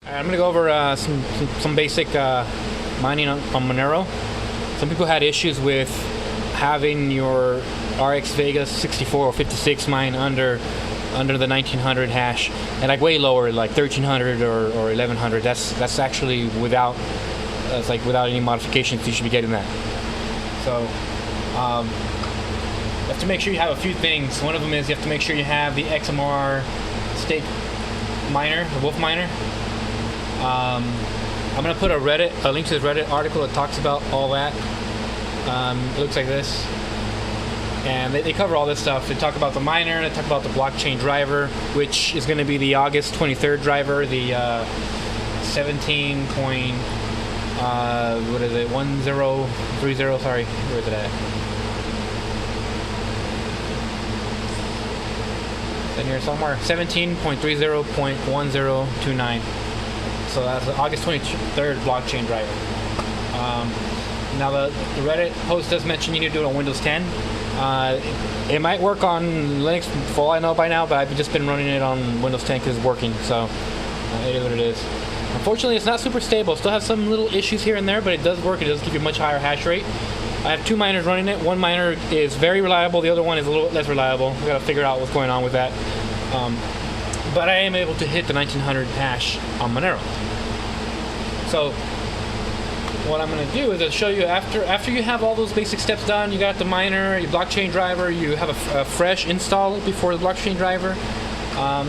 I'm gonna go over some basic mining on Monero. Some people had issues with having your RX Vega 64 or 56 mine under the 1900 hash, and like way lower, like 1300 or 1100. That's actually without without any modifications. You should be getting that. So you have to make sure you have a few things. One of them is you have to make sure you have the XMR state miner, the Wolf miner. I'm gonna put a link to this Reddit article that talks about all that. It looks like this, and they cover all this stuff. They talk about the miner, they talk about the blockchain driver, which is going to be the August 23rd driver, the 17 point, what is it, 1030, sorry, where is it at? It's in here somewhere, 17.30.1029. So that's the August 23rd blockchain driver. Now the Reddit post does mention you need to do it on Windows 10. It might work on Linux for all I know by now, but I've just been running it on Windows 10 because it's working, so it is what it is. Unfortunately, it's not super stable. Still has some little issues here and there, but it does work. It does give you a much higher hash rate. I have two miners running it. One miner is very reliable. The other one is a little less reliable. We've got to figure out what's going on with that. But I am able to hit the 1900 hash on Monero. So what I'm going to do is I'll show you after you have all those basic steps done. You got the miner, your blockchain driver, you have a fresh install before the blockchain driver.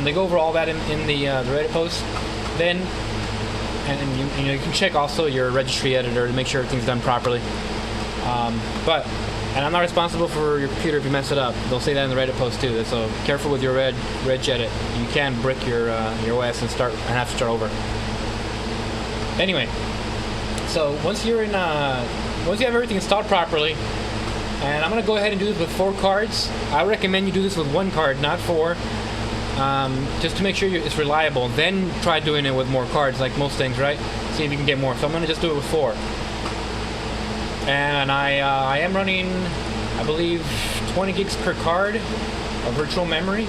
They go over all that in the Reddit post. Then, and you can check also your registry editor to make sure everything's done properly. And I'm not responsible for your computer if you mess it up. They'll say that in the Reddit post too. So careful with your reg edit. You can brick your OS and have to start over. Anyway. So once you have everything installed properly, and I'm going to go ahead and do this with 4 cards. I recommend you do this with 1 card, not 4, just to make sure it's reliable. Then try doing it with more cards, like most things, right? See if you can get more. So I'm going to just do it with 4. And I am running, I believe, 20 gigs per card of virtual memory.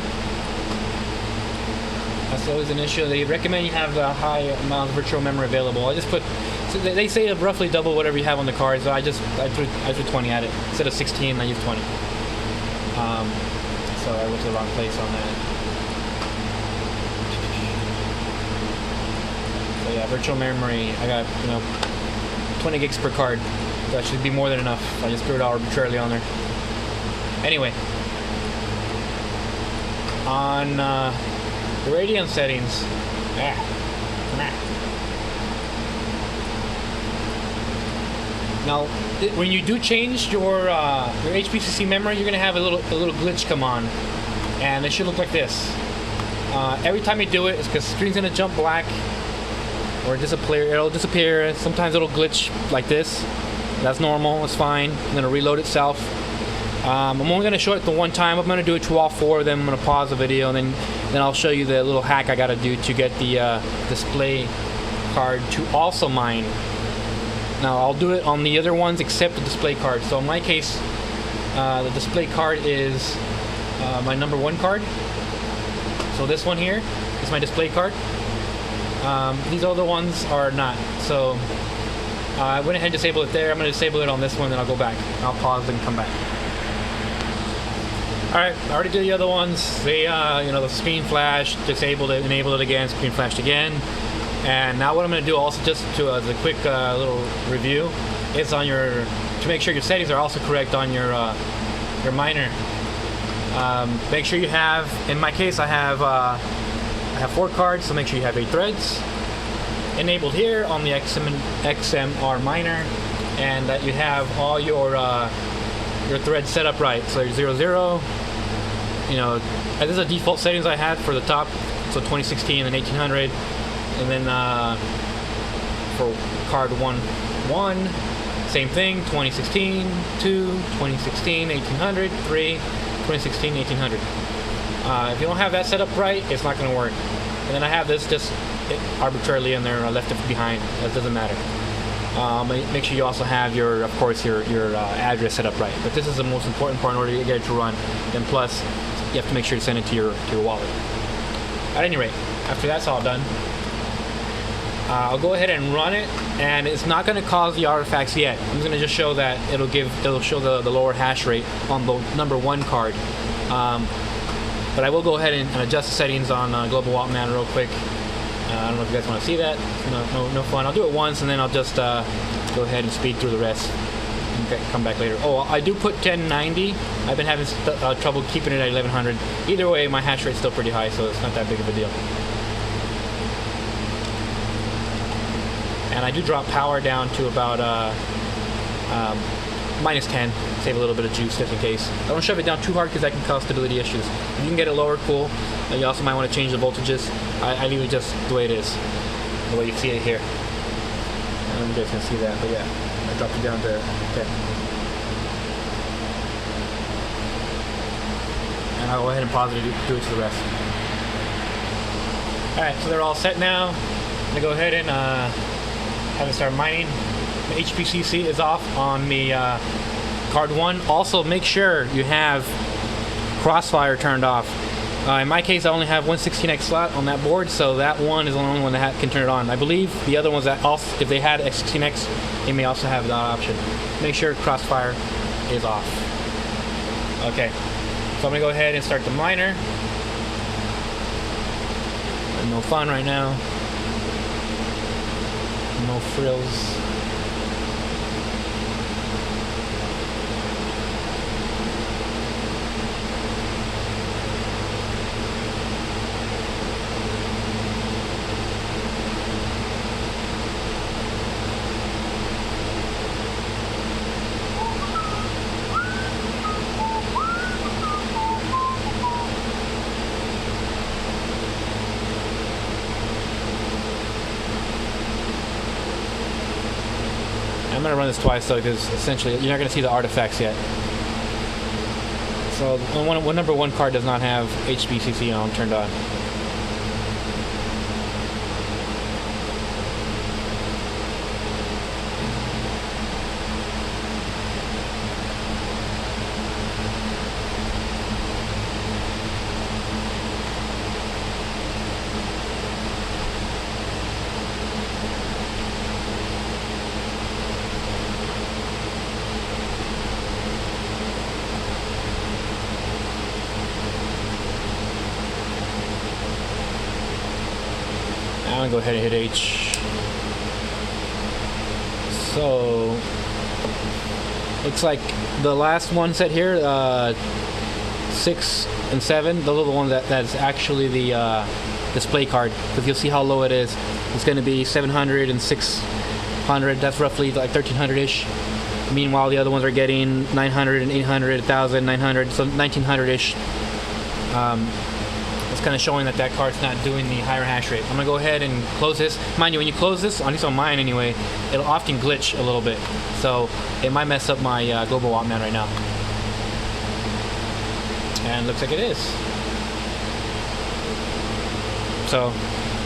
That's always an issue. They recommend you have the high amount of virtual memory available. I just put. So they say roughly double whatever you have on the card, so I threw 20 at it. Instead of 16, I used 20. So I went to the wrong place on that. So yeah, virtual memory, I got 20 gigs per card. That should be more than enough. I just threw it arbitrarily on there. Anyway, on the Radeon settings, now, when you do change your HPCC memory, you're gonna have a little glitch come on, and it should look like this. Every time you do it, it's because the screen's gonna jump black or disappear. It'll disappear. Sometimes it'll glitch like this. That's normal. It's fine. It's gonna reload itself. I'm only gonna show it the one time. I'm gonna do it to all 4 of them. I'm gonna pause the video, and then I'll show you the little hack I gotta do to get the display card to also mine. Now I'll do it on the other ones except the display card. So in my case, the display card is my number 1 card. So this one here is my display card. These other ones are not. So I went ahead and disabled it there. I'm going to disable it on this one, then I'll go back. I'll pause and come back. Alright, I already did the other ones. They, the screen flash, disabled it, enabled it again, screen flashed again. And now what I'm going to do also, just to as a quick little review, is on to make sure your settings are also correct on your miner. Make sure you have, in my case I have 4 cards, so make sure you have 8 threads enabled here on the XMR miner, and that you have all your threads set up right. So 00, this is the default settings I had for the top, so 2016 and 1800. And then for card 1, same thing, 2016, 2, 2016, 1800, 3, 2016, 1800. If you don't have that set up right, it's not going to work. And then I have this just arbitrarily in there, I left it behind. That doesn't matter. Make sure you also have your address set up right. But this is the most important part in order to get it to run. And plus, you have to make sure to send it to your wallet. At any rate, after that's all done, I'll go ahead and run it, and it's not going to cause the artifacts yet. I'm going to just show that it'll show the lower hash rate on the number 1 card. But I will go ahead and adjust the settings on Global Walkman real quick. I don't know if you guys want to see that. No fun. I'll do it once, and then I'll just go ahead and speed through the rest. Okay, come back later. Oh, I do put 1090. I've been having trouble keeping it at 1100. Either way, my hash rate's still pretty high, so it's not that big of a deal. And I do drop power down to about minus 10. Save a little bit of juice just in case. I don't shove it down too hard because that can cause stability issues. If you can get it lower, cool. You also might want to change the voltages. I leave it just the way it is, the way you see it here. I don't know if you guys can see that, but yeah. I dropped it down to 10. And I'll go ahead and pause it and do it to the rest. Alright, so they're all set now. I'm going to go ahead and have it start mining. The HPCC is off on the card 1. Also, make sure you have crossfire turned off. In my case, I only have 116X slot on that board, so that one is the only one that can turn it on. I believe the other ones that also, if they had X16X, they may also have that option. Make sure crossfire is off. Okay, so I'm gonna go ahead and start the miner. No fun right now. No frills. I'm going to run this twice though, because essentially you're not going to see the artifacts yet. So one number 1 card does not have HPCC on turned on. I'm gonna go ahead and hit H. So looks like the last one set here, 6 and 7, those are the ones that's actually the display card, because you'll see how low it is. It's going to be 700 and 600. That's roughly like 1300-ish. Meanwhile, the other ones are getting 900 and 800, 1000, 900, so 1900-ish. It's kind of showing that that card's not doing the higher hash rate. I'm going to go ahead and close this. Mind you, when you close this, at least on mine anyway, it'll often glitch a little bit. So it might mess up my global Walkman right now. And looks like it is. So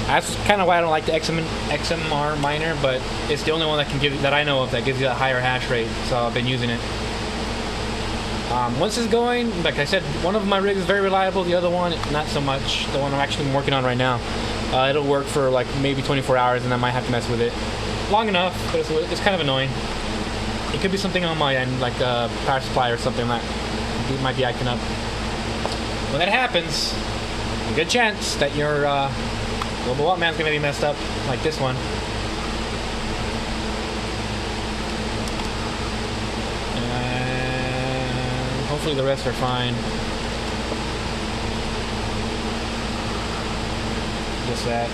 that's kind of why I don't like the XMR miner, but it's the only one that can give, that I know of, that gives you that higher hash rate. So I've been using it. Once it's going, like I said, one of my rigs is very reliable, the other one not so much. The one I'm actually working on right now, it'll work for like maybe 24 hours, and I might have to mess with it long enough, but it's kind of annoying. It could be something on my end, like a power supply or something that might be acting up. When that happens, a good chance that your global Walkman's going to be messed up, like this one. Hopefully the rest are fine. Just that.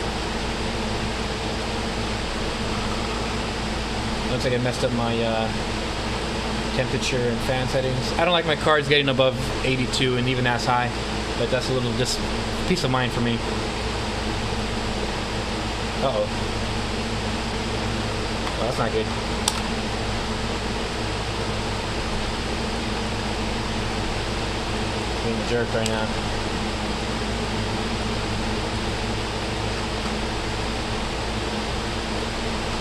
Looks like I messed up my temperature and fan settings. I don't like my cards getting above 82 and even that's high, but that's a little just peace of mind for me. Uh-oh. Well, that's not good. Being a jerk right now.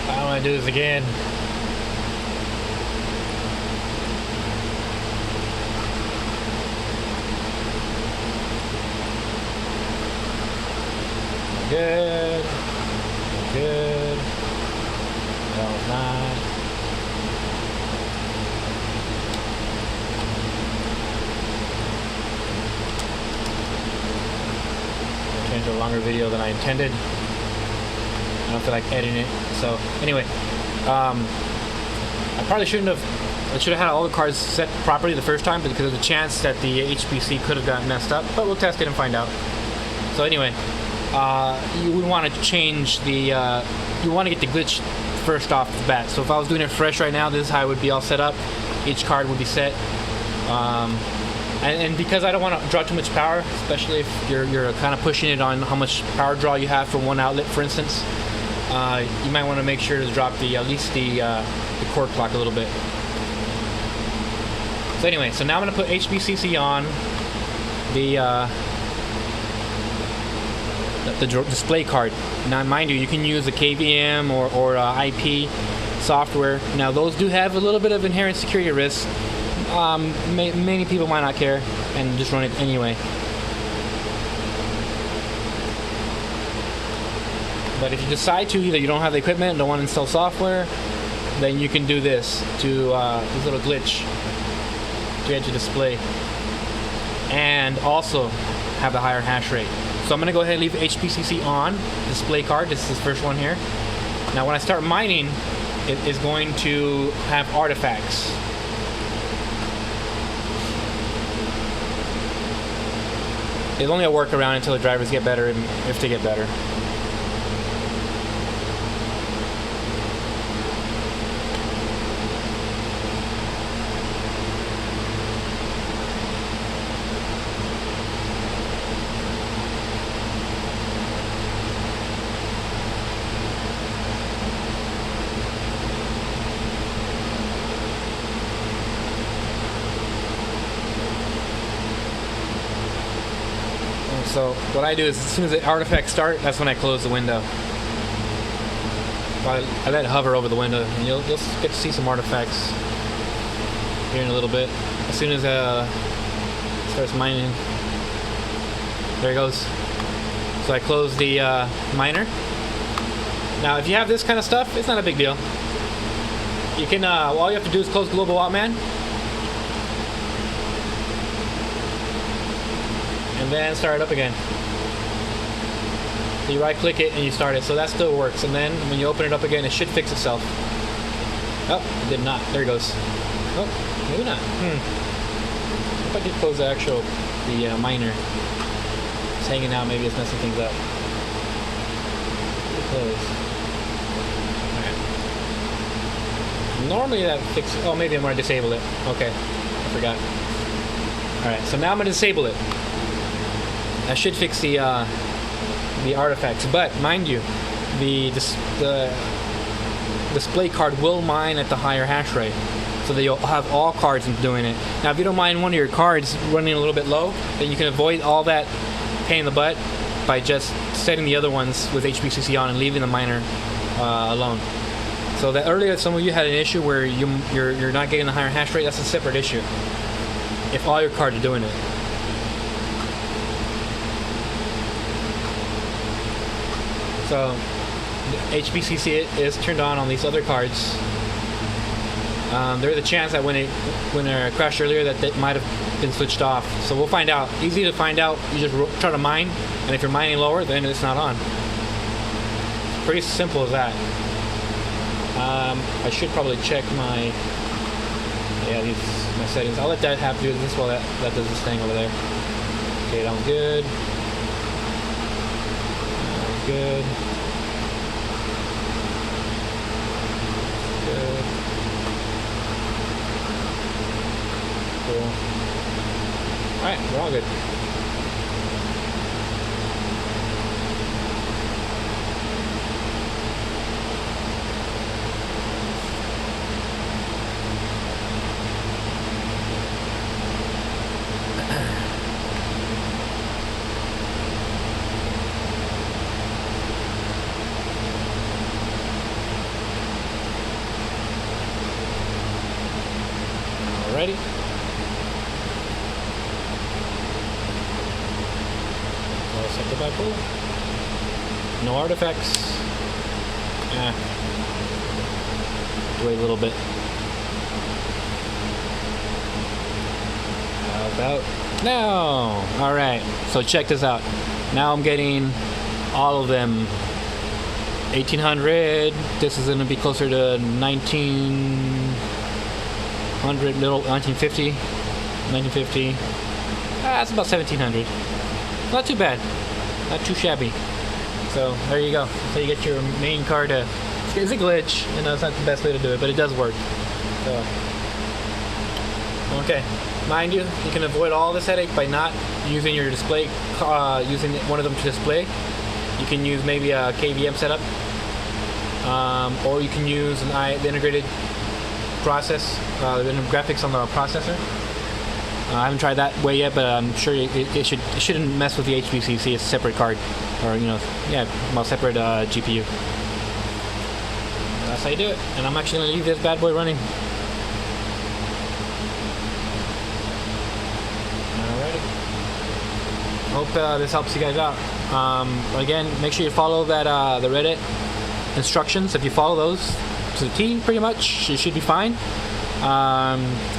I don't want to do this again. Good. Good. That was not. Into a longer video than I intended. I don't feel like editing it. So anyway, I probably shouldn't have. I should have had all the cards set properly the first time because there's a chance that the HPC could have gotten messed up. But we'll test it and find out. So anyway, you would want to change the. You want to get the glitch first off the bat. So if I was doing it fresh right now, this is how it would be all set up. Each card would be set. And because I don't want to draw too much power, especially if you're kind of pushing it on how much power draw you have from one outlet, for instance, you might want to make sure to drop at least the core clock a little bit. So anyway, so now I'm going to put HPCC on the display card. Now, mind you, you can use a KVM or IP software. Now, those do have a little bit of inherent security risk. Many people might not care and just run it anyway. But if you decide to, either you don't have the equipment and don't want to install software, then you can do this to this little glitch to get your display and also have a higher hash rate. So I'm going to go ahead and leave HPCC on display card. This is the first one here. Now when I start mining, it is going to have artifacts. It's only a workaround until the drivers get better, if they get better. So what I do is, as soon as the artifacts start, that's when I close the window. I let it hover over the window, and you'll get to see some artifacts here in a little bit. As soon as it starts mining, there it goes. So I close the miner. Now, if you have this kind of stuff, it's not a big deal. You can all you have to do is close Global Wattman. And then start it up again. So you right click it and you start it. So that still works. And then when you open it up again, it should fix itself. Oh, it did not. There it goes. Oh, maybe not. If I did close the miner. It's hanging out, maybe it's messing things up. Close. Alright. Normally that fixes. Oh, maybe I'm going to disable it. Okay. I forgot. Alright, so now I'm going to disable it. That should fix the artifacts, but mind you, the display card will mine at the higher hash rate, so that you'll have all cards doing it. Now, if you don't mind one of your cards running a little bit low, then you can avoid all that pain in the butt by just setting the other ones with HPCC on and leaving the miner alone. So that earlier, some of you had an issue where you're not getting the higher hash rate. That's a separate issue. If all your cards are doing it. So HPCC is turned on these other cards. There is a chance that when it crashed earlier that it might have been switched off. So we'll find out. Easy to find out. You just try to mine, and if you're mining lower, then it's not on. Pretty simple as that. I should probably check my my settings. I'll let that have to do this while that does this thing over there. Okay, that one's good. Good. Good. Cool. Alright, we're all good. Ready? All set to bipolar. No artifacts. Wait a little bit. How about now? All right. So check this out. Now I'm getting all of them. 1800. This is going to be closer to 1900. Little 1950. 1950. That's about 1700. Not too bad. Not too shabby. So there you go. So you get your main card to. It's a glitch. You know, it's not the best way to do it, but it does work. So okay. Mind you, you can avoid all this headache by not using your display, using one of them to display. You can use maybe a KVM setup, or you can use the integrated process, the graphics on the processor. I haven't tried that way yet, but I'm sure it shouldn't mess with the HPCC. It's a separate card, or separate GPU. That's how you do it. And I'm actually going to leave this bad boy running. Hope this helps you guys out. Again, make sure you follow that the Reddit instructions. If you follow those to the T, pretty much, you should be fine.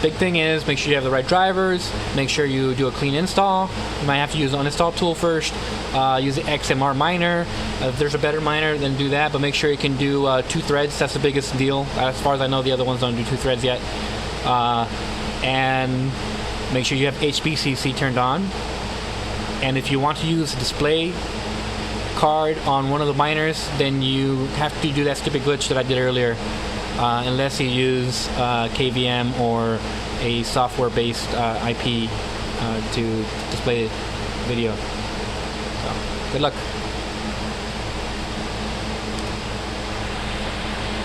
Big thing is make sure you have the right drivers. Make sure you do a clean install. You might have to use the uninstall tool first. Use the XMR miner. If there's a better miner, then do that. But make sure you can do 2 threads. That's the biggest deal. As far as I know, the other ones don't do 2 threads yet. And make sure you have HPCC turned on. And if you want to use a display card on one of the miners, then you have to do that stupid glitch that I did earlier, unless you use KVM or a software-based IP to display video. So, good luck.